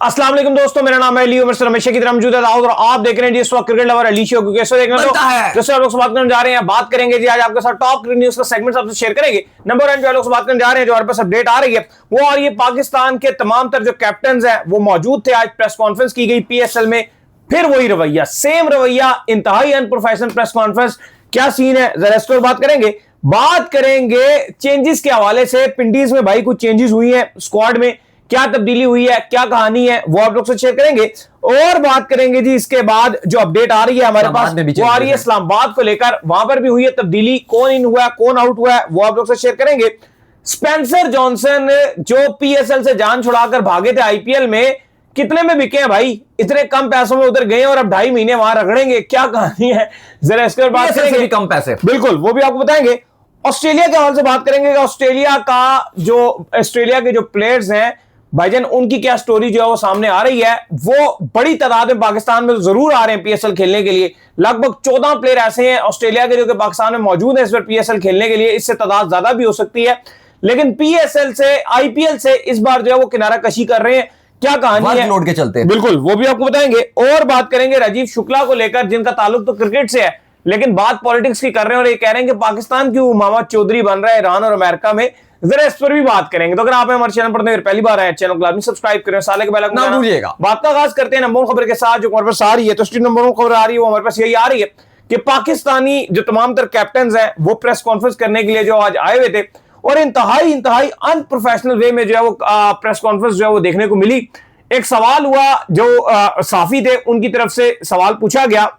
अस्सलाम वालेकुम दोस्तों, मेरा नाम है अली उमर रमेश की तरह मौजूद है और आप देख रहे हैं जिस वक्त क्रिकेट लवर अली शो को कैसे देखना है जैसे आप लोग से बात करने जा रहे हैं। बात करेंगे जी आज आपके साथ टॉप क्रिकेट न्यूज का सेगमेंट आपसे शेयर करेंगे। नंबर 1 जो लोग से बात करने जा रहे हैं, जो हमारे पास अपडेट आ रही है वो और ये पाकिस्तान के तमाम तर जो कैप्टन हैं वो मौजूद थे। आज प्रेस कॉन्फ्रेंस की गई पीएसएल में, फिर वही रवैया, सेम रवैया, इंतहाई अनप्रोफेशनल प्रेस कॉन्फ्रेंस। क्या सीन है जरा इसको बात करेंगे। बात करेंगे चेंजेस के हवाले से, पिंडीज में भाई कुछ चेंजेस हुई है, स्क्वाड में क्या तब्दीली हुई है, क्या कहानी है, वो आप लोग से शेयर करेंगे। और बात करेंगे जी इसके बाद जो अपडेट आ रही है हमारे पास वो आ रही है इस्लामाबाद को लेकर, वहां पर भी हुई है तब्दीली, कौन इन हुआ कौन आउट हुआ है वो आप लोग से शेयर करेंगे। स्पेंसर जॉनसन जो पीएसएल से जान छुड़ाकर भागे थे आईपीएल में, कितने में बिके हैं भाई, इतने कम पैसों में उधर गए और अब 2.5 महीने वहां रगड़ेंगे, क्या कहानी है जरा इसके बात करेंगे। कम पैसे, बिल्कुल वो भी आपको बताएंगे। ऑस्ट्रेलिया के हवाले से बात करेंगे, ऑस्ट्रेलिया के जो प्लेयर्स हैं भाईजान, उनकी क्या स्टोरी जो है वो सामने आ रही है। वो बड़ी तादाद में पाकिस्तान में जरूर आ रहे हैं पीएसएल खेलने के लिए। लगभग 14 प्लेयर ऐसे हैं ऑस्ट्रेलिया के जो कि पाकिस्तान में मौजूद है इस बार पीएसएल खेलने के लिए। इससे तादाद ज्यादा भी हो सकती है, लेकिन पीएसएल से आईपीएल से इस बार जो है वो किनारा कशी कर रहे हैं। क्या कहानी है लोड के चलते, बिल्कुल वो भी आपको बताएंगे। और बात करेंगे राजीव शुक्ला को लेकर, जिनका ताल्लुक तो क्रिकेट से है लेकिन बात पॉलिटिक्स की कर रहे हैं और ये कह रहे हैं कि पाकिस्तान क्यों मोहम्मद चौधरी बन रहा है ईरान और अमेरिका में, जरा इस पर भी बात करेंगे। तो अगर आप हमारे चैनल पर पहली बार आए, चैनल को लाजमी सब्सक्राइब करें, साले के बेल आइकन ना भूलिएगा। बात का आगाज करते हैं नंबर खबर के साथ जो हमारे पास आ रही है। तो स्ट्रीट नंबर खबर आ रही है वो हमारे पास यही आ रही है कि पाकिस्तानी जो तमाम तर कैप्टन हैं वो प्रेस कॉन्फ्रेंस करने के लिए जो आज आए हुए थे और इंतहाई अनप्रोफेशनल वे में जो है वो प्रेस कॉन्फ्रेंस जो है वो देखने को मिली। एक सवाल हुआ, जो साफी थे उनकी तरफ से सवाल पूछा गया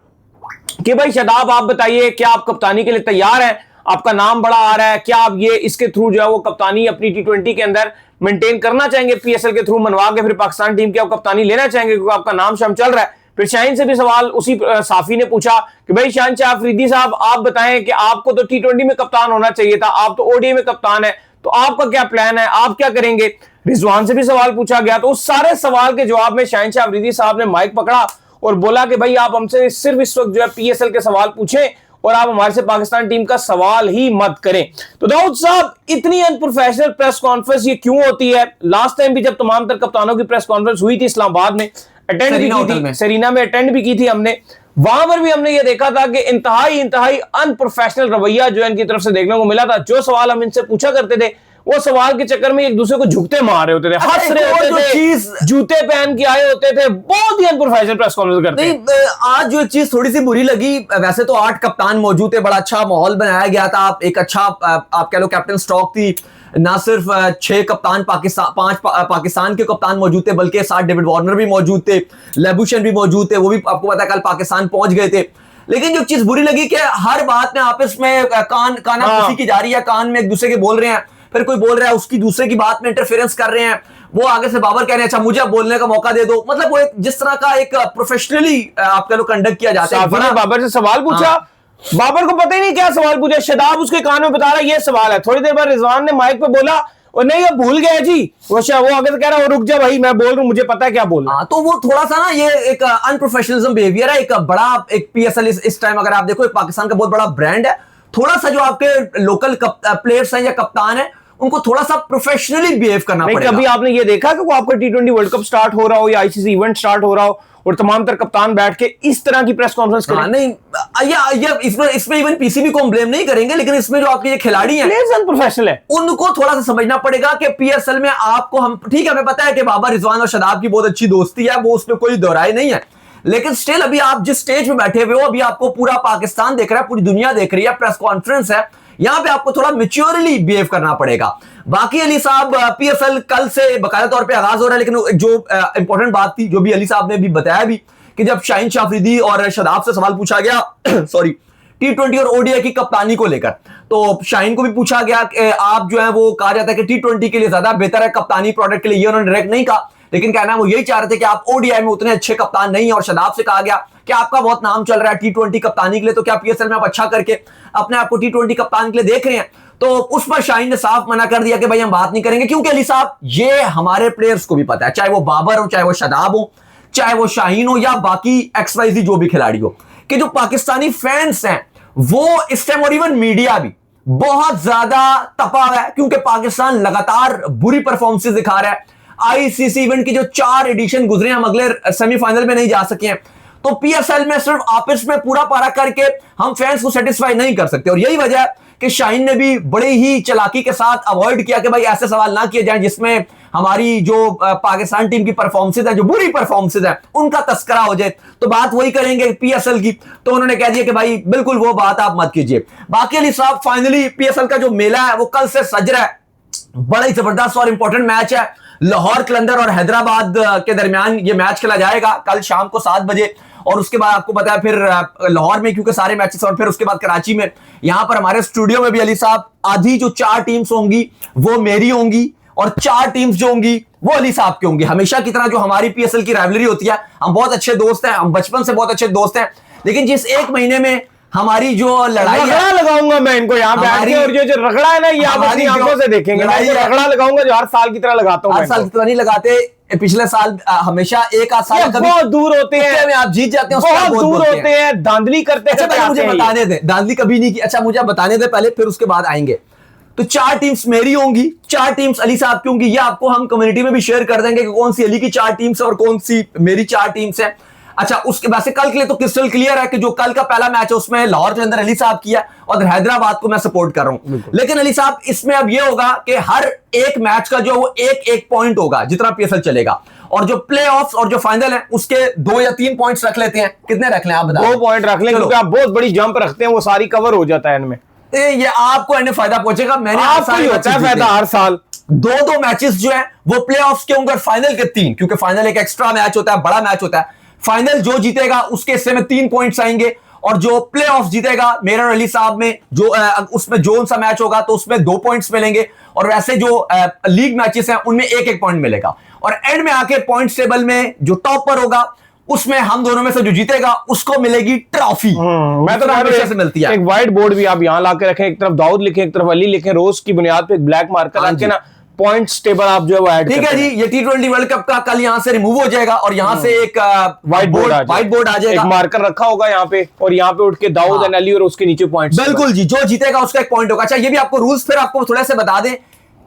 कि भाई शादाब आप बताइए, क्या आप कप्तानी के लिए तैयार हैं? आपका नाम बड़ा आ रहा है, क्या आप ये इसके थ्रू जो है वो कप्तानी अपनी टी20 के अंदर मेंटेन करना चाहेंगे, पीएसएल के थ्रू मनवा के फिर पाकिस्तान टीम की आप कप्तानी लेना चाहेंगे क्योंकि आपका नाम शाम चल रहा है। फिर शाहीन से भी सवाल उसी साफी ने पूछा कि भाई शाहीन शाह अफरीदी साहब आप बताएं कि आपको तो टी20 में कप्तान होना चाहिए था, आप तो ओडीआई में कप्तान है, तो आपका क्या प्लान है, आप क्या करेंगे? रिजवान से भी सवाल पूछा गया। तो उस सारे सवाल के जवाब में शाहीन शाह अफरीदी साहब ने माइक पकड़ा और बोला कि भाई आप हमसे सिर्फ इस वक्त जो है पीएसएल के सवाल पूछें और आप हमारे से पाकिस्तान टीम का सवाल ही मत करें। तो दाऊद साहब, इतनी अनप्रोफेशनल प्रेस कॉन्फ्रेंस ये क्यों होती है? लास्ट टाइम भी जब तमाम तर कप्तानों की प्रेस कॉन्फ्रेंस हुई थी इस्लामाबाद में, अटेंड भी की थी, सेरीना में अटेंड भी की थी हमने, वहां पर भी हमने ये देखा था कि इंतहाई अनप्रोफेशनल रवैया जो है इनकी तरफ से देखने को मिला था। जो सवाल हम इनसे पूछा करते थे वो सवाल के चक्कर में एक दूसरे को झुकते मार रहे होते थे, हंस रहे होते थे, जूते पहन के आए होते थे, बहुत ही अनप्रोफेशनल प्रेस कॉन्फ्रेंस करते हैं। आज जो चीज थोड़ी सी बुरी लगी, वैसे तो 8 कप्तान मौजूद थे, बड़ा अच्छा माहौल बनाया गया था, एक अच्छा आप कह लो कैप्टन स्टॉक थी। ना सिर्फ 6 कप्तान पाकिस्तान, 5 पाकिस्तान के कप्तान मौजूद थे बल्कि 7 डेविड वार्नर भी मौजूद थे, लेबुशन भी मौजूद थे, वो भी आपको पता है कल पाकिस्तान पहुंच गए थे। लेकिन जो चीज बुरी लगी कि हर बात में आपस में काना की जा रही है, कान में एक दूसरे के बोल रहे हैं, फिर कोई बोल रहा है उसकी दूसरे की बात में इंटरफेरेंस कर रहे हैं, वो आगे से बाबर कह रहे हैं अच्छा मुझे बोलने का मौका दे दो। मतलब वो एक जिस तरह का एक प्रोफेशनली आप कह लो कंडक्ट किया जाता है। बाबर से सवाल पूछा, बाबर को पता ही नहीं क्या सवाल पूछा, शादाब उसके कान में बता रहा है ये सवाल है। थोड़ी देर बाद रिजवान ने माइक पे बोला और नहीं वो भूल गया जी, वो आगे से कह रहा है रुक जा भाई मैं बोल रहा हूं, मुझे पता है क्या बोलना। तो वो थोड़ा सा ना ये एक अनप्रोफेशनलिज्म बिहेवियर है। एक बड़ा एक पीएसएल इस टाइम अगर आप देखो एक पाकिस्तान का बहुत बड़ा ब्रांड है, थोड़ा सा जो आपके लोकल प्लेयर्स हैं या कप्तान है उनको थोड़ा सा प्रोफेशनली बिहेव करना पड़ेगा। कभी आपने ये देखा कि वो आपका टी20 वर्ल्ड कप स्टार्ट हो रहा हो या आईसीसी इवेंट स्टार्ट हो रहा हो और तमाम तर कप्तान बैठ के इस तरह की प्रेस कॉन्फ्रेंस करें? नहीं, इसमें इवन पीसीबी को हम ब्लेम नहीं करेंगे, लेकिन इसमें जो आपके ये खिलाड़ी हैं अनप्रोफेशनल है, उनको थोड़ा सा समझना पड़ेगा कि पीएसएल में आपको हम ठीक है, हमें पता है कि बाबर, रिजवान और शादाब की बहुत अच्छी दोस्ती है, वो उसमें कोई दोहराई नहीं है, लेकिन स्टिल अभी आप जिस स्टेज में बैठे हुए हो, अभी आपको पूरा पाकिस्तान देख रहा है, पूरी दुनिया देख रही है, प्रेस कॉन्फ्रेंस है, यहां पे आपको थोड़ा मैच्योरली बिहेव करना पड़ेगा। बाकी अली साहब, पीएसएल कल से बकायदा तौर पे आगाज हो रहा है, लेकिन जो इंपॉर्टेंट बात थी जो भी अली साहब ने भी बताया भी कि जब शाहीन शाह अफरीदी और शादाब से सवाल पूछा गया सॉरी टी20 और ओडीआई की कप्तानी को लेकर, तो शाहीन को भी पूछा गया कि आप जो है वो कहा जाता है कि टी20 के लिए ज्यादा बेहतर है कप्तानी प्रोडक्ट के लिए, ये उन्होंने डायरेक्ट नहीं कहा, लेकिन कहना वो यही चाह रहे थे कि आप ओडीआई में उतने अच्छे कप्तान नहीं है। और शादाब से कहा गया कि आपका बहुत नाम चल रहा है टी20 कप्तानी के लिए, तो क्या पीएसएल में आप अच्छा करके अपने आप को टी20 कप्तान के लिए देख रहे हैं? तो उस पर शाहीन ने साफ मना कर दिया कि भाई हम बात नहीं करेंगे, क्योंकि अली साहब ये हमारे प्लेयर्स को भी पता है, चाहे वो बाबर हो, चाहे वो शादाब हो, चाहे वो शाहीन हो या बाकी XYZ जो भी खिलाड़ी हो, कि जो पाकिस्तानी फैंस हैं वो इस टाइम और इवन मीडिया भी बहुत ज्यादा तपा है, क्योंकि पाकिस्तान लगातार बुरी परफॉर्मेंसेस दिखा रहा है। आईसीसी इवेंट की जो 4 एडिशन गुजरे, हम अगले सेमीफाइनल में नहीं जा सके हैं। तो पीएसएल में सिर्फ आपस में पूरा पारा करके हम फैंस को सेटिस्फाई नहीं कर सकते, और यही वजह है कि शाहीन ने भी बड़ी ही चालाकी के साथ अवॉइड किया कि भाई ऐसे सवाल ना किए जाएं जिसमें हमारी जो पाकिस्तान टीम की परफॉर्मेंसेज है, जो बुरी परफॉर्मेंसेज है, उनका तस्करा हो जाए। तो बात वही करेंगे पीएसएल की, तो उन्होंने कह दिया कि भाई बिल्कुल वो बात आप मत कीजिए। बाकी अली साहब, फाइनली पीएसएल का जो मेला है वो कल से सज रहा है। बड़ा ही जबरदस्त और इंपॉर्टेंट मैच है। लाहौर कलंदर और हैदराबाद के दरमियान ये मैच खेला जाएगा कल शाम को 7 बजे, और उसके बाद आपको पता है फिर लाहौर में क्योंकि सारे मैचेस, और फिर उसके बाद कराची में। यहां पर हमारे स्टूडियो में भी अली साहब आधी जो 4 टीम्स होंगी वो मेरी होंगी, और 4 टीम्स जो होंगी वो अली साहब की होंगी। हमेशा की तरह जो हमारी पीएसएल की राइवलरी होती है, हम बहुत अच्छे दोस्त हैं, हम बचपन से बहुत अच्छे दोस्त हैं, लेकिन जिस एक महीने में हमारी जो लड़ाई है, लगाऊंगा मैं इनको यहाँ बैठ के, और ये जो रगड़ा है ना ये आप अपनी आंखों से देखेंगे। मैं रगड़ा लगाऊंगा जो हर साल की तरह लगाता हूँ। हर साल की तरह नहीं लगाते, पिछले साल हमेशा एक आध साल बहुत दूर होते हैं में आप जीत जाते हैं, बहुत दूर होते हैं, धांधली करते हैं। अच्छा मुझे बताने दे, धांधली कभी नहीं की। अच्छा मुझे बताने दे पहले, फिर उसके बाद आएंगे। तो 4 टीम्स मेरी होंगी, 4 टीम्स अली साहब की होंगी। ये आपको हम कम्युनिटी में भी शेयर कर देंगे कि कौन सी अली की 4 टीम्स है और कौन सी मेरी 4 टीम्स है। अच्छा, उसके वैसे कल के लिए तो क्रिस्टल क्लियर है कि जो कल का पहला मैच है उसमें लाहौर के अंदर अली साहब किया और हैदराबाद को मैं सपोर्ट कर रहा हूं। लेकिन अली साहब इसमें अब ये होगा कि हर एक मैच का जो वो एक पॉइंट होगा जितना पीएसएल चलेगा, और जो प्ले ऑफ्स और जो फाइनल है उसके 2 या 3 पॉइंट्स रख लेते हैं। कितने रख लें आप बता? 2 पॉइंट रख लें, क्योंकि आप बहुत बड़ी जंप रखते हैं, वो सारी कवर हो जाता है इनमें। ये आपको इन्हें फायदा पहुंचेगा। मैंने आपको ही होता है फायदा हर साल। 2 मैचेस जो है वो प्ले ऑफ्स के होंगे और फाइनल के 3, क्योंकि फाइनल एक एक्स्ट्रा मैच होता है, बड़ा मैच होता है। फाइनल जो जीतेगा उसके हिस्से में 3 पॉइंट्स आएंगे, और जो प्ले ऑफ जीतेगा मेरा और अली साहब में जो उसमें जो सा मैच होगा तो उसमें 2 पॉइंट्स मिलेंगे, और वैसे जो लीग मैचेस हैं उनमें 1-1 पॉइंट मिलेगा। और एंड में आके पॉइंट्स टेबल में जो टॉप पर होगा उसमें हम दोनों में से जो जीतेगा उसको मिलेगी ट्रॉफी। मैं तो हमेशा से मिलती है। एक व्हाइट बोर्ड भी आप यहाँ लाके रखें, एक तरफ दाऊद लिखें, एक तरफ अली लिखें, रोज की बुनियाद पे एक ब्लैक मार्कर रख के ना पॉइंट्स टेबल आप जो है वो ऐड ठीक है जी। ये T20 वर्ल्ड कप का कल यहां से रिमूव हो जाएगा और यहां से एक व्हाइट बोर्ड आ जाएगा। एक मार्कर रखा होगा यहाँ पे, और यहाँ पे उठ के दाऊद एंड अली और उसके नीचे पॉइंट्स। बिल्कुल जी, जो जीतेगा उसका 1 पॉइंट होगा। अच्छा, ये भी आपको रूल्स फिर आपको थोड़ा से बता दें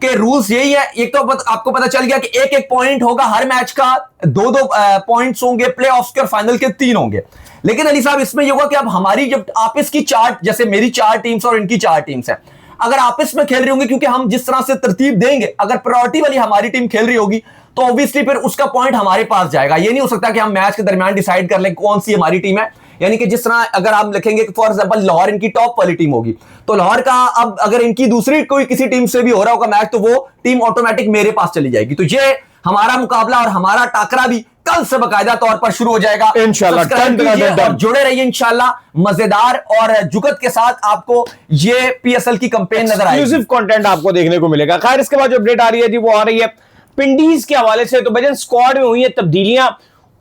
कि रूल्स यही है। एक तो आपको पता चल गया कि 1-1 पॉइंट होगा हर मैच का, 2-2 पॉइंट्स होंगे प्ले ऑफ के, और फाइनल के 3 होंगे। लेकिन अली साहब इसमें ये होगा कि अब हमारी जब आपस की 4, जैसे मेरी 4 टीम्स और इनकी 4 टीम्स है, अगर आपस में खेल रही होंगी, क्योंकि हम जिस तरह से तरतीब देंगे, अगर प्रायोरिटी वाली हमारी टीम खेल रही होगी तो ऑब्वियसली फिर उसका पॉइंट हमारे पास जाएगा। ये नहीं हो सकता कि हम मैच के दरमियान डिसाइड कर लें कौन सी हमारी टीम है। यानी कि जिस तरह अगर आप लिखेंगे कि फॉर एग्जांपल लाहौर इनकी टॉप वाली टीम होगी, तो लाहौर का अब अगर इनकी दूसरी कोई किसी टीम से भी हो रहा होगा मैच, तो वो टीम ऑटोमेटिक मेरे पास चली जाएगी। तो ये हमारा मुकाबला और हमारा टाकरा भी कल से बाकायदा तौर पर शुरू हो जाएगा इंशाल्लाह। और जुड़े रहिए इंशाल्लाह, मजेदार और जुगत के साथ आपको ये पीएसएल की कैंपेन नजर आएगी, एक्सक्लूसिव कंटेंट आपको देखने को मिलेगा। खैर, इसके बाद जो अपडेट आ रही है जी वो आ रही है पिंडीज के हवाले से। तो भजन स्क्वाड में हुई है तब्दीलियां,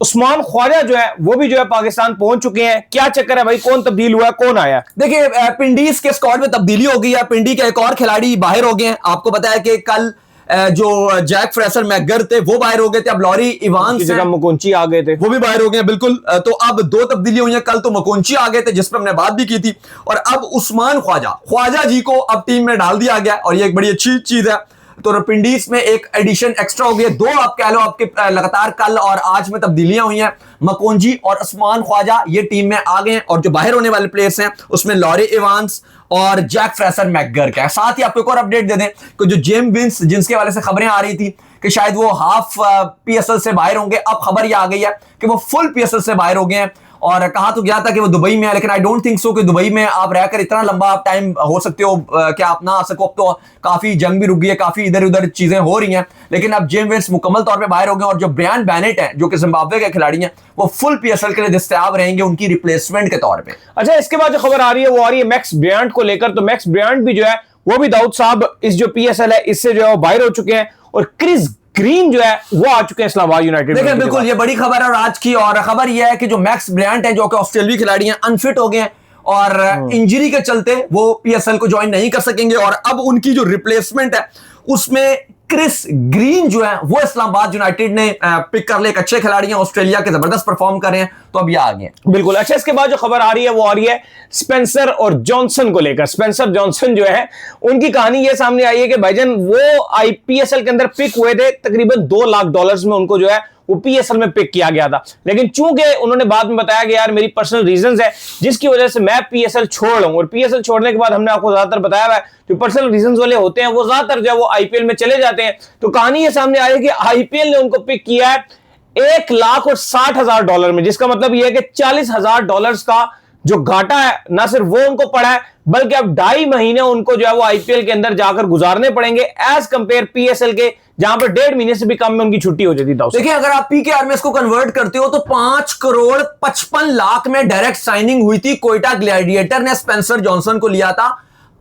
उस्मान ख्वाजा जो है वो भी जो है पाकिस्तान पहुंच चुके हैं। क्या चक्कर है भाई, कौन तब्दील हुआ है, कौन आया? देखिए, पिंडीज के स्क्वाड में तब्दीली हो गई है। पिंडी के एक और खिलाड़ी बाहर हो गए हैं। आपको पता है कि कल जो जैक फ्रेसर मैगर थे वो बाहर हो गए थे, अब लॉरी इवांस की जगह मकोंची आ गए थे, वो भी बाहर हो गए। बिल्कुल, तो अब 2 तब्दीली हुई हैं। कल तो मकोंची आ गए थे जिस पर हमने बात भी की थी, और अब उस्मान ख्वाजा जी को अब टीम में डाल दिया गया, और ये एक बड़ी अच्छी चीज है। तो पिंडीज में एक एडिशन एक्स्ट्रा हो गई है। 2 आप कह लो आपके लगातार कल और आज में तब्दीलियां हुई हैं। मकोंजी और उस्मान ख्वाजा ये टीम में आ गए हैं, और जो बाहर होने वाले प्लेयर्स हैं उसमें लॉरी इवांस और जैक फ्रेसर मैगर का है। साथ ही आपको एक और अपडेट दे दें कि जो जेम विंस, जिनके हवाले से खबरें आ रही थी कि शायद वो हाफ पीएसएल से बाहर होंगे, अब खबर यह आ गई है कि वो फुल पीएसएल से बाहर हो गए हैं। और कहा तो गया था कि वो दुबई में है, लेकिन आई डोंट थिंक सो कि दुबई में आप रहकर इतना लंबा आप टाइम हो सकते हो कि आप ना आ सको। अब तो काफी जंग भी रुक गई है, काफी इधर उधर चीजें हो रही हैं, लेकिन अब जेम विंस मुकम्मल तौर पे बाहर हो गए। और जो ब्रायन बेनेट है जो कि जिम्बाब्वे के खिलाड़ी हैं, वो फुल पीएसएल के लिए दस्तयाब रहेंगे उनकी रिप्लेसमेंट के तौर पर। अच्छा, इसके बाद जो खबर आ रही है वो आ रही है मैक्स ब्रायंट को लेकर। तो मैक्स ब्रायंट भी जो है वो भी दाऊद साहब इस जो पीएसएल है इससे जो है बाहर हो चुके हैं, और क्रिस ग्रीन जो है वो आ चुके हैं इस्लामाबाद यूनाइटेड। देखिए, बिल्कुल ये बड़ी खबर है और आज की, और खबर ये है कि जो मैक्स ब्रायंट है जो कि ऑस्ट्रेलियाई खिलाड़ी हैं, अनफिट हो गए हैं और इंजरी के चलते वो पीएसएल को ज्वाइन नहीं कर सकेंगे। और अब उनकी जो रिप्लेसमेंट है उसमें क्रिस ग्रीन जो है वो इस्लामाबाद यूनाइटेड ने पिक कर ले, एक अच्छे खिलाड़ी हैं, ऑस्ट्रेलिया के जबरदस्त परफॉर्म कर रहे हैं, तो अब ये आ गए। बिल्कुल। अच्छा, इसके बाद जो खबर आ रही है वो आ रही है स्पेंसर और जॉनसन को लेकर। स्पेंसर जॉनसन जो है उनकी कहानी ये सामने आई है कि भाईजान वो आईपीएसएल के अंदर पिक हुए थे, तकरीबन $2 लाख में उनको जो है वो पीएसएल में पिक किया गया था, लेकिन चूंकि उन्होंने बाद में बताया कि यार मेरी पर्सनल रीजंस है जिसकी वजह से मैं पीएसएल छोड़ रहा हूं, और पीएसएल छोड़ने के बाद हमने आपको ज्यादातर बताया है जो पर्सनल रीजंस वाले होते हैं वो ज्यादातर जो है वो आईपीएल में चले जाते हैं। तो कहानी ये सामने आई है कि आईपीएल ने उनको पिक किया है $1,60,000 में, जिसका मतलब यह है कि $40,000 का जो घाटा है ना सिर्फ वो उनको पड़ा है, बल्कि अब 2.5 महीने उनको जो है वो आईपीएल के अंदर जाकर गुजारने पड़ेंगे एज कंपेयर पीएसएल के, जहां पर 1.5 महीने से भी कम में उनकी छुट्टी हो जाती था। देखिए, अगर आप पीकेआर में इसको कन्वर्ट करते हो तो 5,55,00,000 में डायरेक्ट साइनिंग हुई थी। कोयटा ग्लैडिएटर ने स्पेंसर जॉनसन को लिया था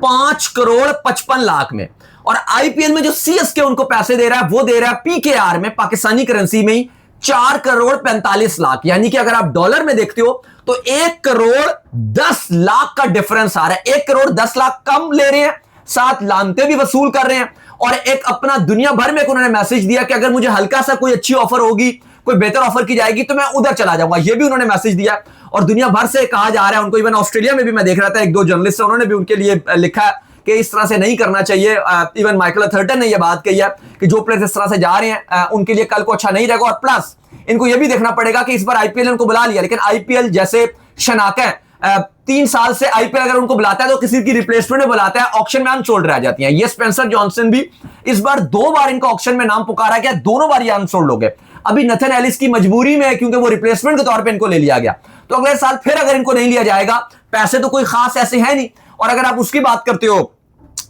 5,55,00,000 में, और आईपीएल में जो सीएसके उनको पैसे दे रहा है वो दे रहा है पीकेआर में, पाकिस्तानी करेंसी में ही 4,45,00,000। यानी कि अगर आप डॉलर में देखते हो तो 1,10,00,000 का डिफरेंस आ रहा है। 1,10,00,000 कम ले रहे हैं, साथ लानते भी वसूल कर रहे हैं, और एक अपना दुनिया भर में उन्होंने मैसेज दिया कि अगर मुझे हल्का सा कोई अच्छी ऑफर होगी, कोई बेहतर ऑफर की जाएगी तो मैं उधर चला जाऊंगा, ये भी उन्होंने मैसेज दिया। और दुनिया भर से कहा जा रहा है उनको, इवन ऑस्ट्रेलिया में भी मैं देख रहा था 1-2 जर्नलिस्ट है, उन्होंने भी उनके लिए लिखा कि इस तरह से नहीं करना चाहिए। इवन माइकल अथर्टन ने यह बात कही है कि जो प्लेयर्स इस तरह से जा रहे हैं उनके लिए कल को अच्छा नहीं रहेगा। और प्लस इनको यह भी देखना पड़ेगा कि इस बार आईपीएल उनको बुला लिया, लेकिन आईपीएल जैसे शनाका 3 साल से आईपीएल अगर उनको बुलाता है तो किसी की रिप्लेसमेंट में बुलाता है, ऑक्शन में अनसोल्ड रह जाती हैं। ये स्पेंसर जॉनसन भी इस बार 2 बार इनका ऑक्शन में नाम पुकारा गया, दोनों बार ये अनसोल्ड हो गए। अभी नथन एलिस की मजबूरी में है क्योंकि वो रिप्लेसमेंट के तौर पे इनको ले लिया गया, तो अगले साल फिर अगर इनको नहीं लिया जाएगा, पैसे तो कोई खास ऐसे है नहीं। और अगर आप उसकी बात करते हो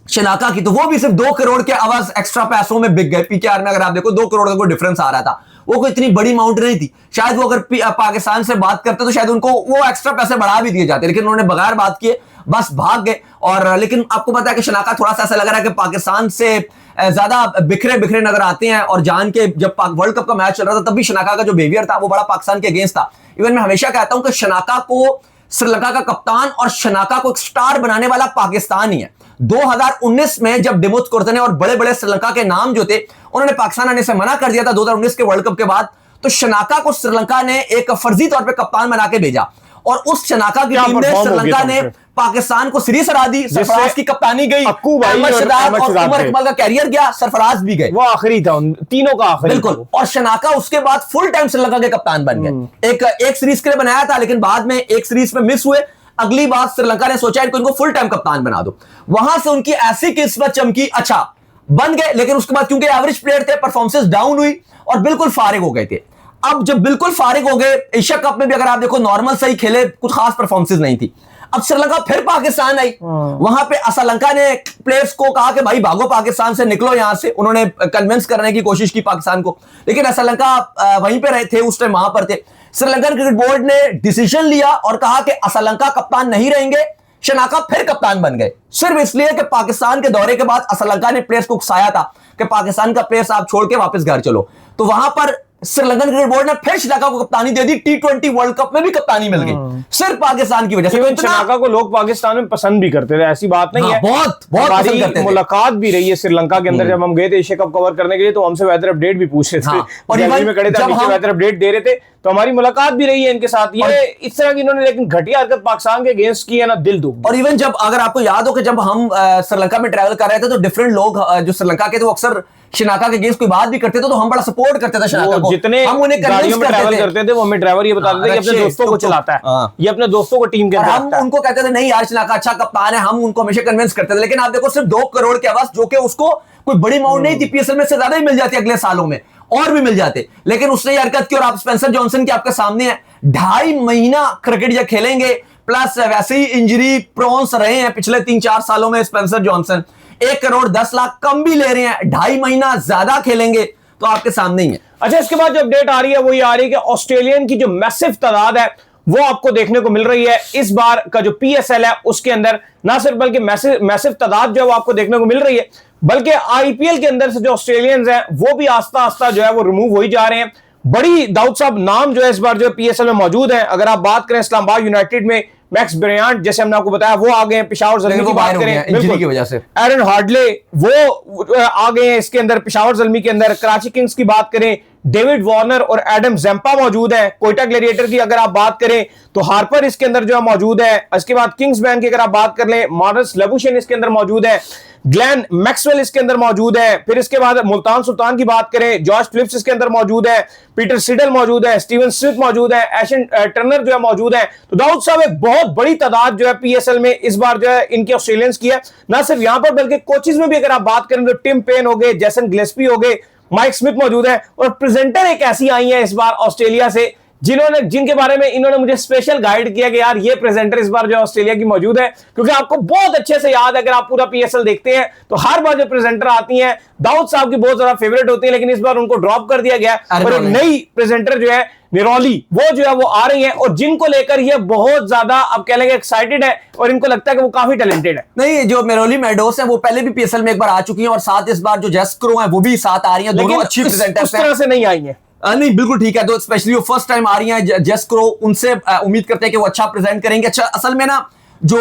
शनाका की, तो वो भी सिर्फ 2 करोड़ के आवाज एक्स्ट्रा पैसों में बिक गए। पीकेआर में अगर आप देखो 2 करोड़ का कोई डिफरेंस आ रहा था, वो कोई इतनी बड़ी अमाउंट नहीं थी। शायद वो अगर पाकिस्तान से बात करते तो शायद उनको वो एक्स्ट्रा पैसे बढ़ा भी दिए जाते, लेकिन उन्होंने बगैर बात किए बस भाग गए। और लेकिन आपको पता है कि शनाका थोड़ा सा ऐसा लग रहा है कि पाकिस्तान से ज्यादा बिखरे बिखरे नजर आते हैं, और जान के जब वर्ल्ड कप का मैच चल रहा था तब भी शनाका का जो बिहेवियर था वो बड़ा पाकिस्तान के अगेंस्ट था। इवन मैं हमेशा कहता हूं कि शनाका को श्रीलंका का कप्तान और शनाका को एक स्टार बनाने वाला पाकिस्तान ही है। 2019 में जब डिमोथ कोर्तने और बड़े बड़े श्रीलंका के नाम जो थे उन्होंने पाकिस्तान आने से मना कर दिया था 2019 के वर्ल्ड कप के बाद, तो शनाका को श्रीलंका ने एक फर्जी तौर पे कप्तान बना के भेजा, और उस शनाका की टीम ने श्रीलंका ने पाकिस्तान को सीरीज हरा दी। सरफराज की कप्तानी गई, अहमद शहजाद और उमर इकबाल का कैरियर गया, सरफराज भी गए, वो आखिरी था उन तीनों का आखिरी। बिल्कुल। और शनाका उसके बाद फुल टाइम श्रीलंका के कप्तान बन गए। एक सीरीज के लिए बनाया था, लेकिन बाद में एक सीरीज में मिस हुए। अगली बार श्रीलंका ने सोचा इनको फुल टाइम कप्तान बना दो, वहां से उनकी ऐसी किस्मत चमकी, अच्छा बन गए, लेकिन उसके बाद क्योंकि एवरेज प्लेयर थे, परफॉर्मेंस डाउन हुई और बिल्कुल फारिग हो गए थे। अब जब बिल्कुल फारिग हो गए, एशिया कप में भी अगर आप देखो नॉर्मल सही खेले, कुछ खास परफॉर्मेंस नहीं थी। अब श्रीलंका फिर पाकिस्तान आई, वहां पे श्रीलंका ने प्लेयर्स को कहा कि भाई भागो पाकिस्तान से, निकलो यहां से। उन्होंने कन्विंस करने की कोशिश की पाकिस्तान को, लेकिन श्रीलंका वहीं पे रहे थे, उस टाइम वहां पर थे। श्रीलंकन क्रिकेट बोर्ड ने डिसीजन लिया और कहा कि श्रीलंका कप्तान नहीं रहेंगे, शनाका फिर कप्तान बन गए, सिर्फ इसलिए कि पाकिस्तान के दौरे के बाद श्रीलंका ने प्लेयर्स को उकसाया था कि पाकिस्तान का प्लेयर्स आप छोड़ के वापस घर चलो। तो वहां पर श्रीलंकन क्रिकेट बोर्ड ने फिर श्रीलंका को कप्तानी दे दी, T20 वर्ल्ड कप में भी कप्तानी मिल गई, सिर्फ पाकिस्तान की वजह से। श्रीलंका को लोग पाकिस्तान में पसंद भी करते थे, ऐसी बात नहीं है, बहुत पसंद करते थे। मुलाकात भी रही है श्रीलंका के अंदर, जब हम गए थे एशिया कप कवर करने के लिए तो हमसे वेदर अपडेट भी पूछ रहे थे, और में खड़े थे, वेदर अपडेट दे रहे थे, तो हमारी मुलाकात भी रही है इनके साथ। ये इस तरह की इन्होंने लेकिन घटिया हरकत पाकिस्तान के अगेंस्ट की है ना, दिल दुख। और इवन जब अगर आपको याद हो कि जब हम श्रीलंका में ट्रैवल कर रहे थे तो डिफरेंट लोग जो श्रीलंका के थे वो अक्सर शनाका के अगेंस्ट कोई बात भी करते थे, तो हम बड़ा सपोर्ट करते थे शनाका को। जितने हम उन्हें गाड़ियों में ट्रैवल करते थे वो हमें ड्राइवर ये बताते थे कि अपने दोस्तों को चलाता है, ये अपने दोस्तों को टीम के अंदर हम उनको कहते थे नहीं यार शनाका अच्छा कप्तान है, हम उनको हमेशा कन्विंस करते थे। लेकिन आप देखो सिर्फ 2 करोड़ के आवाज, जो कि उसको कोई बड़ी अमाउंट नहीं थी, पीएसएल में से ज्यादा ही मिल जाती अगले सालों में, और भी मिल जाते, लेकिन उसने हरकत की। और आप स्पेंसर जॉनसन के आपके सामने है, 2.5 महीना क्रिकेट ये खेलेंगे, प्लस वैसे ही इंजरी प्रोन्स रहे हैं पिछले 3-4 सालों में स्पेंसर जॉनसन। 1,10,00,000 कम भी ले रहे हैं, 2.5 महीना ज्यादा खेलेंगे, तो आपके सामने ही है। अच्छा, इसके बाद जो अपडेट आ रही है वो ये आ रही है कि ऑस्ट्रेलियन की जो मैसिव तादाद है वो आपको देखने को मिल रही है इस बार का जो पीएसएल है उसके अंदर, ना सिर्फ बल्कि मैसिव तादाद जो है वो आपको देखने को मिल रही है, बल्कि आईपीएल के अंदर से जो ऑस्ट्रेलियंस हैं वो भी आस्ता आस्ता जो है वो रिमूव हो ही जा रहे हैं। बड़ी दाऊद साहब नाम जो है इस बार जो पीएसएल में मौजूद है, अगर आप बात करें इस्लामाबाद यूनाइटेड में मैक्स ब्रियांट जैसे हमने आपको बताया वो आ गए हैं, पेशावर ज़ल्मी की बात करें इंजरी की वजह से, एरन हार्डले वो आ गए हैं इसके अंदर, पेशावर ज़ल्मी के अंदर। कराची किंग्स की बात करें, डेविड वार्नर और एडम ज़ेम्पा मौजूद है। कोयटा ग्लैडिएटर की अगर आप बात करें तो हार्पर इसके अंदर जो है मौजूद है। इसके बाद किंग्स बैंक की अगर आप बात कर लें, मॉरिस लबुशेन इसके अंदर मौजूद है, ग्लेन मैक्सवेल इसके अंदर मौजूद है। फिर इसके बाद मुल्तान सुल्तान की बात करें, जॉर्ज फिलिप्स इसके अंदर मौजूद है, पीटर सिडल मौजूद है, स्टीवन स्मिथ मौजूद है, एशन टर्नर जो है मौजूद है। तो दाऊद साहब एक बहुत बड़ी तादाद जो है पीएसएल में इस बार जो है इनके ऑस्ट्रेलियंस की है। ना सिर्फ यहां पर बल्कि कोचेज में भी अगर आप बात करें तो टिम पेन हो गए, जैसन गिलेस्पी हो गए, माइक स्मिथ मौजूद है। और प्रेजेंटर एक ऐसी आई है इस बार ऑस्ट्रेलिया से जिनके बारे में इन्होंने मुझे स्पेशल गाइड किया कि यार ये प्रेजेंटर इस बार जो ऑस्ट्रेलिया की मौजूद है, क्योंकि आपको बहुत अच्छे से याद है अगर आप पूरा पीएसएल देखते हैं तो हर बार जो प्रेजेंटर आती हैं दाऊद साहब की बहुत ज्यादा फेवरेट होती है, लेकिन इस बार उनको ड्रॉप कर दिया गया और एक नई प्रेजेंटर जो है निरौली वो जो है वो आ रही है, और जिनको लेकर ये बहुत ज्यादा अब कह लेंगे एक्साइटेड है और इनको लगता है कि वो काफी टैलेंटेड है। नहीं, जो मेरोली मेडोस है वो पहले भी पीएसएल में एक बार आ चुकी हैं और साथ इस बार जो जेस क्रो है वो भी साथ आ रही है, दोनों अच्छी प्रेजेंटर्स हैं, उस तरह से नहीं आई है। नहीं बिल्कुल ठीक है, तो स्पेशली वो फर्स्ट टाइम आ रही हैं जेस क्रो, उनसे उम्मीद करते हैं कि वो अच्छा प्रेजेंट करेंगे। अच्छा, असल में ना जो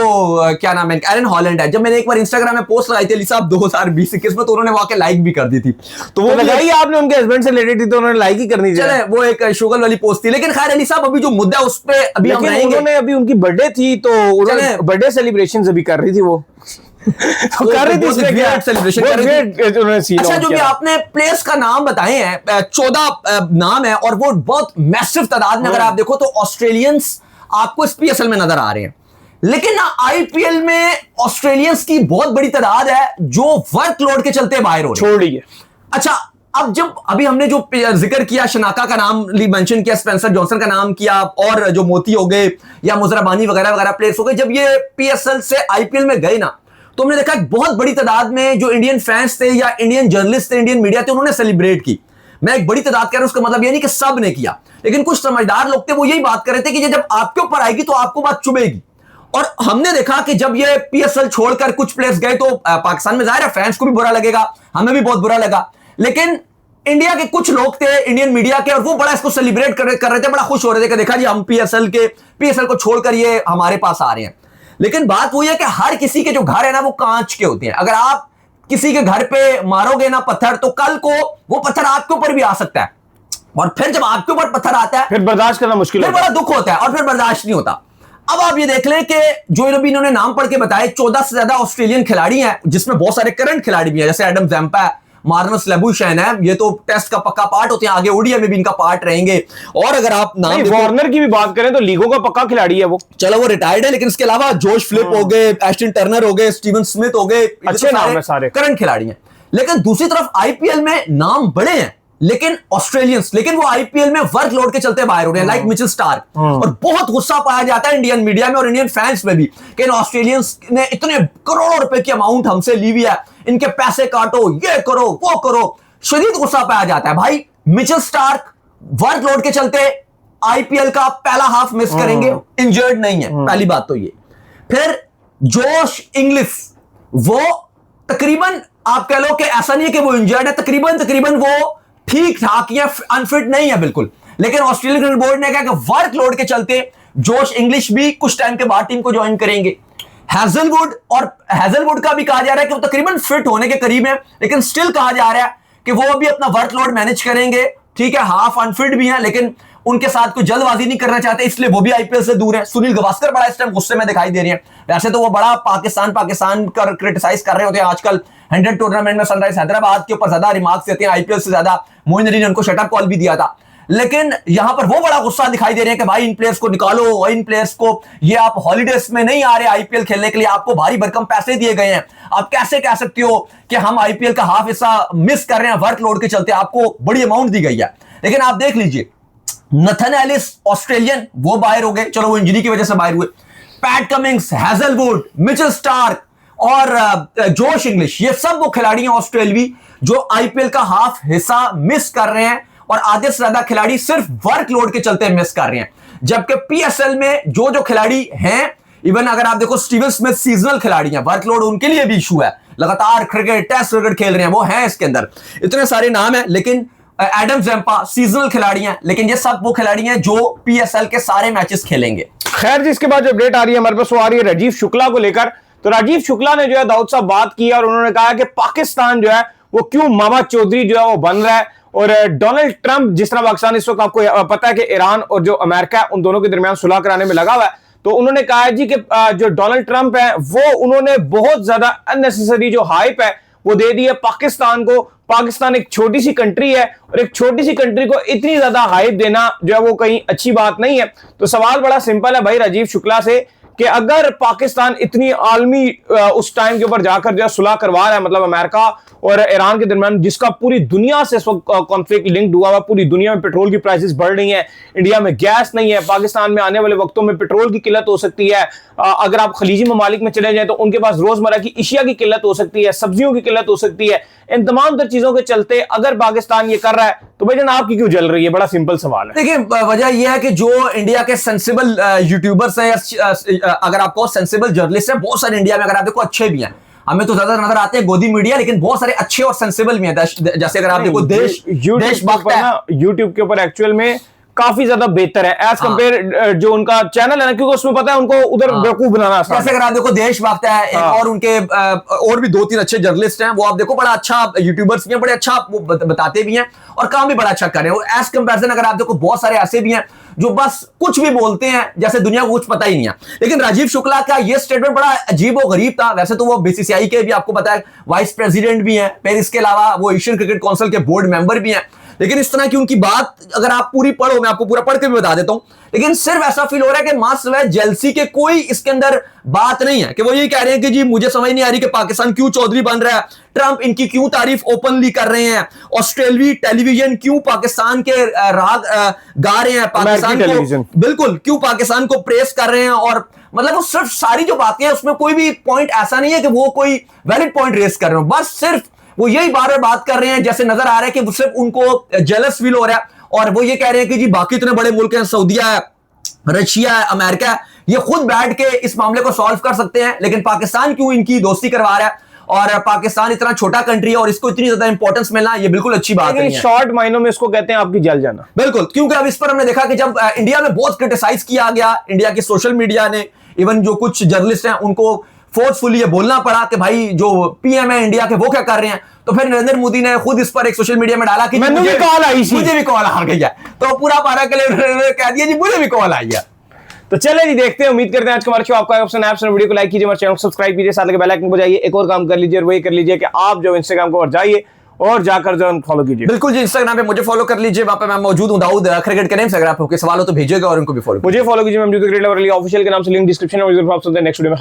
क्या नाम है एरन हॉलैंड है, जब मैंने एक बार इंस्टाग्राम में पोस्ट लगाई थी अली साहब 2020-21 में, तो उन्होंने वहां के लाइक भी कर दी थी। तो वो लगाई आपने उनके हस्बैंड से रिलेटेड थी तो उन्होंने लाइक ही करनी चले, वो एक शुगल वाली पोस्ट थी। लेकिन खैर अली साहब अभी जो मुद्दा है उस पे अभी हम रहेंगे। उन्होंने अभी उनकी बर्थडे थी तो उन्होंने बर्थडे सेलिब्रेशन अभी कर रही थी वो तो कर रही थी इसमें क्या सेलिब्रेशन कर रही थी। अच्छा, जो भी आपने प्लेयर्स का नाम बताए हैं 14 नाम है और वो बहुत मैसिव तादाद में अगर आप देखो तो ऑस्ट्रेलियंस आपको इस पीएसएल में नजर आ रहे हैं। लेकिन ना आईपीएल में ऑस्ट्रेलियंस की बहुत बड़ी तादाद है जो वर्कलोड के चलते बाहर हो रही है, छोड़ रही है। अच्छा, अब जब अभी हमने जो जिक्र किया, शनाका का नाम मेंशन किया, स्पेंसर जॉनसन का नाम किया, और जो मोती हो गए या मुजराबानी वगैरह वगैरह प्लेयर्स हो गए, जब ये पीएसएल से आईपीएल में गए ना तो हमने देखा बहुत बड़ी तादाद में जो इंडियन फैंस थे या इंडियन जर्नलिस्ट थे, इंडियन मीडिया थे, उन्होंने सेलिब्रेट की। मैं एक बड़ी तादाद कह रहा हूं, उसका मतलब ये नहीं कि सब ने किया, लेकिन कुछ समझदार लोग थे वो यही बात कर रहे थे कि जब आपके ऊपर आएगी तो आपको बात चुभेगी। और हमने देखा कि जब ये पीएसएल छोड़कर कुछ प्लेयर्स गए तो पाकिस्तान में जाहिर है फैंस को भी बुरा लगेगा, हमें भी बहुत बुरा लगा, लेकिन इंडिया के कुछ लोग थे इंडियन मीडिया के और वो बड़ा इसको सेलिब्रेट कर रहे थे, बड़ा खुश हो रहे थे कि देखा जी हम पीएसएल को छोड़कर ये हमारे पास आ रहे हैं। लेकिन बात वही है कि हर किसी के जो घर है ना वो कांच के होते हैं। अगर आप किसी के घर पे मारोगे ना पत्थर तो कल को वो पत्थर आपके ऊपर भी आ सकता है, और फिर जब आपके ऊपर पत्थर आता है फिर बर्दाश्त करना मुश्किल होता है, बड़ा दुख होता है और फिर बर्दाश्त नहीं होता। अब आप ये देख लें कि जो इन्होंने नाम पढ़ के बताए 14 से ज्यादा ऑस्ट्रेलियन खिलाड़ी हैं, जिसमें बहुत सारे करंट खिलाड़ी भी हैं, जैसे एडम ज़ेम्पा है, मार्नस लेबुशेन है, ये तो टेस्ट का पक्का पार्ट होते हैं, आगे ओडीआई में भी इनका पार्ट रहेंगे। और अगर आप नाम वार्नर की भी बात करें तो लीगों का पक्का खिलाड़ी है वो, चलो वो रिटायर्ड है, लेकिन इसके अलावा जोश फिलिप हो गए, एस्टन टर्नर हो गए, स्टीवन स्मिथ हो गए, अच्छे नाम है सारे करंट खिलाड़ी हैं। लेकिन दूसरी तरफ आईपीएल में नाम बड़े हैं लेकिन ऑस्ट्रेलियंस, लेकिन वो आईपीएल में वर्कलोड के चलते बाहर हो रहे हैं, लाइक मिचेल स्टार्क। और बहुत गुस्सा पाया जाता है इंडियन मीडिया में और इंडियन फैंस में भी कि इन ऑस्ट्रेलियंस ने इतने करोड़ों रुपए की अमाउंट हमसे ली हुई है, इनके पैसे काटो, ये करो वो करो, शदीद गुस्सा पाया जाता है। भाई मिचेल स्टार्क वर्कलोड के चलते आईपीएल का पहला हाफ मिस करेंगे, इंजर्ड नहीं है, पहली बात तो ये। फिर जोश इंग्लिश, वो तकरीबन आप कह लो कि ऐसा नहीं है कि वो इंजर्ड है, तकरीबन वो ठीक ठाक या अनफिट नहीं है बिल्कुल, लेकिन ऑस्ट्रेलियन क्रिकेट बोर्ड ने कहा कि वर्कलोड के चलते जोश इंग्लिश भी कुछ टाइम के बाद टीम को ज्वाइन करेंगे। हैजलवुड का भी कहा जा रहा है कि वो तकरीबन फिट होने के करीब है, लेकिन स्टिल कहा जा रहा है कि वो भी अपना वर्कलोड मैनेज करेंगे। ठीक है, हाफ अनफिट भी है, लेकिन उनके साथ कोई जल्दबाजी नहीं करना चाहते, इसलिए वो भी आईपीएल से दूर है। सुनील गावस्कर बड़ा इस टाइम गुस्से में दिखाई दे रही है, वैसे तो वो बड़ा पाकिस्तान कर क्रिटिसाइज कर रहे होते हैं आजकल। 100 टूर्नामेंट में सनराइज हैदराबाद के ऊपर ज्यादा रिमार्क्स देते हैं, आईपीएल से ज्यादा। मोइन अली ने उनको शटअप कॉल भी दिया था, लेकिन यहां पर वो बड़ा गुस्सा दिखाई दे रहे हैं कि भाई इन प्लेयर्स को निकालो, इन प्लेयर्स को, ये आप हॉलीडेज में नहीं आ रहे आईपीएल खेलने के लिए, आपको भारी भरकम पैसे दिए गए हैं, आप कैसे कह सकते हो कि हम आईपीएल का हाफ हिस्सा मिस कर रहे हैं वर्कलोड के चलते, आपको बड़ी अमाउंट दी गई है। लेकिन आप देख लीजिए नथन एलिस ऑस्ट्रेलियन वो बाहर हो गए, चलो वो इंजरी की वजह से बाहर हुए। Pat Cummins, Hazlewood, Mitchell Starc और जोश इंग्लिश, ये सब वो खिलाड़ी हैं ऑस्ट्रेलियावी जो आईपीएल का हाफ हिस्सा मिस कर रहे हैं, और आधे से ज्यादा खिलाड़ी सिर्फ वर्कलोड के चलते मिस कर रहे हैं। जबकि पीएसएल में जो खिलाड़ी हैं, इवन अगर आप देखो स्टीवन स्मिथ सीजनल खिलाड़ी हैं, वर्कलोड उनके लिए भी इशू है, लगातार क्रिकेट टेस्ट क्रिकेट खेल रहे हैं, वो हैं इसके अंदर, इतने सारे नाम हैं, लेकिन एडम जैम्पा सीजनल खिलाड़ी हैं, लेकिन ये सब वो खिलाड़ी हैं जो पीएसएल के सारे मैचेस खेलेंगे। खैर, जिसके बाद जो अपडेट आ रही है हमारे पास वो आ रही है राजीव शुक्ला को लेकर। तो राजीव शुक्ला ने जो है दाऊद साहब बात की और उन्होंने कहा कि पाकिस्तान जो है वो क्यों मामा चौधरी जो है वो बन रहा है, और डोनाल्ड ट्रंप जिस तरह पाकिस्तान इस वक्त आपको पता है कि ईरान और जो अमेरिका है उन दोनों के दरमियान सुलह कराने में लगा हुआ है, तो उन्होंने कहा है जी कि जो डोनाल्ड ट्रंप है वो उन्होंने बहुत ज्यादा अननेसेसरी जो हाइप है वो दे दी है पाकिस्तान को। पाकिस्तान एक छोटी सी कंट्री है और एक छोटी सी कंट्री को इतनी ज्यादा हाइप देना जो है वो कहीं अच्छी बात नहीं है। तो सवाल बड़ा सिंपल है भाई राजीव शुक्ला से कि अगर पाकिस्तान इतनी आलमी उस टाइम के ऊपर जाकर जो है सुलह करवा रहा है, मतलब अमेरिका और ईरान के दरमियान जिसका पूरी दुनिया से इस वक्त कॉन्फ्लिक्ट लिंक्ड हुआ है, पूरी दुनिया में पेट्रोल की प्राइसेस बढ़ रही हैं, इंडिया में गैस नहीं है, पाकिस्तान में आने वाले वक्तों में पेट्रोल की किल्लत हो सकती है, अगर आप खलीजी ममालिक में चले जाएं तो उनके पास रोजमर्रा की अशिया की किल्लत हो सकती है, सब्जियों की किल्लत हो सकती है। इन तमाम तर चीजों के चलते अगर पाकिस्तान ये कर रहा है तो भाई जनाब आपकी क्यों जल रही है? बड़ा सिंपल सवाल है। देखिए, वजह यह है कि जो इंडिया के सेंसिबल यूट्यूबर्स हैं, अगर आपको सेंसिबल जर्नलिस्ट हैं, बहुत सारे इंडिया में अगर आप देखो अच्छे भी हैं, हमें तो ज्यादा नजर आते हैं गोदी मीडिया, लेकिन बहुत सारे अच्छे और सेंसिबल भी हैं। जैसे अगर आप देखो देशभक्त यूट्यूब के ऊपर एक्चुअल में काफी ज्यादा बेहतर है एज कंपेयर जो उनका चैनल है ना, क्योंकि उसमें पता है उनको उधर बेवकूफ बनाना आसान है। जैसे अगर आप देखो देशभक्त है एक, और उनके और भी 2-3 अच्छे जर्नलिस्ट हैं, वो आप देखो बड़ा अच्छा यूट्यूबर्स भी हैं, बड़े अच्छा वो बताते भी हैं और काम भी बड़ा अच्छा कर रहे हैं। एज कंपैरिजन अगर आप देखो बहुत सारे ऐसे भी हैं जो बस कुछ भी बोलते हैं जैसे दुनिया को कुछ पता ही नहीं है। लेकिन राजीव शुक्ला का ये स्टेटमेंट बड़ा अजीब और गरीब था। वैसे तो वो बीसीसीआई के भी आपको पता है वाइस प्रेसिडेंट भी हैं, फिर इसके अलावा वो एशियन क्रिकेट काउंसिल के बोर्ड मेंबर भी हैं, लेकिन इस तरह की उनकी बात अगर आप पूरी पढ़ो, मैं आपको पूरा पढ़ के भी बता देता हूं, लेकिन सिर्फ ऐसा फील हो रहा है कि मां सिवाय जेलसी के कोई इसके अंदर बात नहीं है, कि वो ये कह रहे हैं कि जी मुझे समझ नहीं आ रही कि पाकिस्तान क्यों चौधरी बन रहा है, ट्रंप इनकी क्यों तारीफ ओपनली कर रहे हैं, ऑस्ट्रेलियाई टेलीविजन क्यों पाकिस्तान के राग गा रहे हैं, पाकिस्तान को बिल्कुल क्यों पाकिस्तान को प्रेस कर रहे हैं, और मतलब वो सिर्फ सारी जो बातें हैं उसमें कोई भी पॉइंट ऐसा नहीं है कि वो कोई वैलिड पॉइंट रेस कर रहे हो, बस सिर्फ वो यही बार बार बात कर रहे हैं, जैसे नजर आ रहा है कि सिर्फ उनको जेलस फील हो रहा है, और वो ये कह रहे हैं कि जी बाकी इतने बड़े मुल्क हैं, सऊदीया है, रशिया है, अमेरिका है, ये खुद बैठ के इस मामले को सॉल्व कर सकते हैं, लेकिन पाकिस्तान क्यों इनकी दोस्ती करवा रहा है, और पाकिस्तान इतना छोटा कंट्री है और इसको इतनी ज्यादा इंपॉर्टेंस मिलना ये बिल्कुल अच्छी बात नहीं है। शॉर्ट मायनों में इसको कहते हैं आपकी जल जाना। बिल्कुल, क्योंकि अब इस पर हमने देखा कि जब इंडिया में बहुत क्रिटिसाइज किया गया, इंडिया की सोशल मीडिया ने, इवन जो कुछ जर्नलिस्ट हैं उनको फोर्सफुली ये बोलना पड़ा कि भाई जो पीएम है इंडिया के वो क्या कर रहे हैं, तो फिर नरेंद्र मोदी ने खुद इस पर एक सोशल मीडिया में डाला कि मुझे भी कॉल आई, मुझे भी कॉल आ गई है, तो पूरा पारा के लिए कह दिया जी मुझे भी कॉल आई है। तो चले जी देखते हैं, उम्मीद करते हैं आज का हमारा शो आपका ऑप्शन ऐप्स वीडियो को लाइक कीजिए, हमारे चैनल को सब्सक्राइब कीजिए, साथ में बेल आइकन बजाइए। एक और काम कर लीजिए और वही कर लीजिए कि आप जो इंस्टाग्राम को जाइए और जाकर जो फॉलो कीजिए। बिल्कुल जी, इंस्टाग्राम पे मुझे फॉलो कर लीजिए, वहां पे मैं मौजूद हूं दाऊद क्रिकेट के नेम से। अगर आपको कोई सवाल हो तो भेजिएगा और उनको भी फॉलो मुझे फॉलो कीजिए, मैं ऑफिशियल के नाम से लिंक डिस्क्रिप्शन में। नेक्स्ट वीडियो में